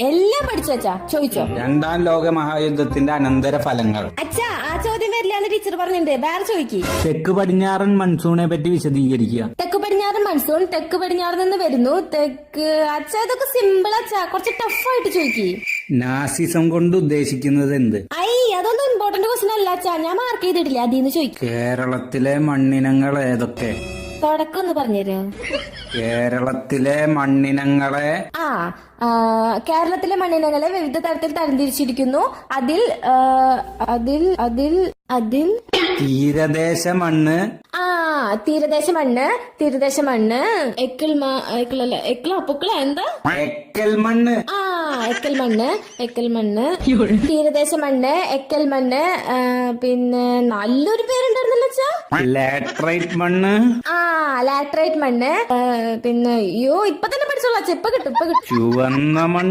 എല്ലാം പഠിച്ചു അച്ഛാ, ചോദിച്ചോ. രണ്ടാം ലോക മഹായുദ്ധത്തിന്റെ അനന്തര ഫലങ്ങൾ. അച്ഛാ ആ ചോദ്യം വരില്ലാന്ന് ടീച്ചർ പറഞ്ഞിട്ടുണ്ട്, വേറെ ചോദിക്ക്. തെക്ക് പടിഞ്ഞാറൻ മൺസൂണെ പറ്റി വിശദീകരിക്കുക. തെക്ക് പടിഞ്ഞാറൻ മൺസൂൺ തെക്ക് പടിഞ്ഞാറ് നിന്ന് വരുന്നു. അച്ഛാ ഇതൊക്കെ സിമ്പിൾ അച്ഛാ, കുറച്ച് ടഫായിട്ട് ചോദിക്ക്. നാസിസം കൊണ്ട് ഉദ്ദേശിക്കുന്നത് എന്ത്? അതൊന്നും ഇമ്പോർട്ടന്റ് ക്വസ്റ്റൻ അല്ല അച്ഛാ, ഞാൻ മാർക്ക് ചെയ്തിട്ടില്ല, അതിന്ന് ചോദിക്കും. കേരളത്തിലെ മണ്ണിനങ്ങൾ ഏതൊക്കെ? തുടക്കം ഒന്ന് പറഞ്ഞുതരോ? കേരളത്തിലെ മണ്ണിനങ്ങളെ കേരളത്തിലെ മണ്ണിനങ്ങളെ വിവിധ തരത്തിൽ തരംതിരിച്ചിരിക്കുന്നു. അതിൽ തീരദേശ മണ്ണ്. തീരദേശ മണ്ണ് എക്കൽ എന്താ? എക്കൽ മണ്ണ്. എക്കൽ മണ്ണ് തീരദേശ മണ്ണ്, എക്കൽ മണ്ണ്. പിന്നെ നല്ലൊരു പേരുണ്ടായിരുന്നല്ലോ അച്ഛാ, ലാറ്ററൈറ്റ് മണ്ണ്. ലാറ്ററൈറ്റ് മണ്ണ്. പിന്നെ ഇപ്പൊ തന്നെ പഠിച്ചോളാം, ഇപ്പൊ കിട്ടും. ചുവന്ന മണ്ണ്.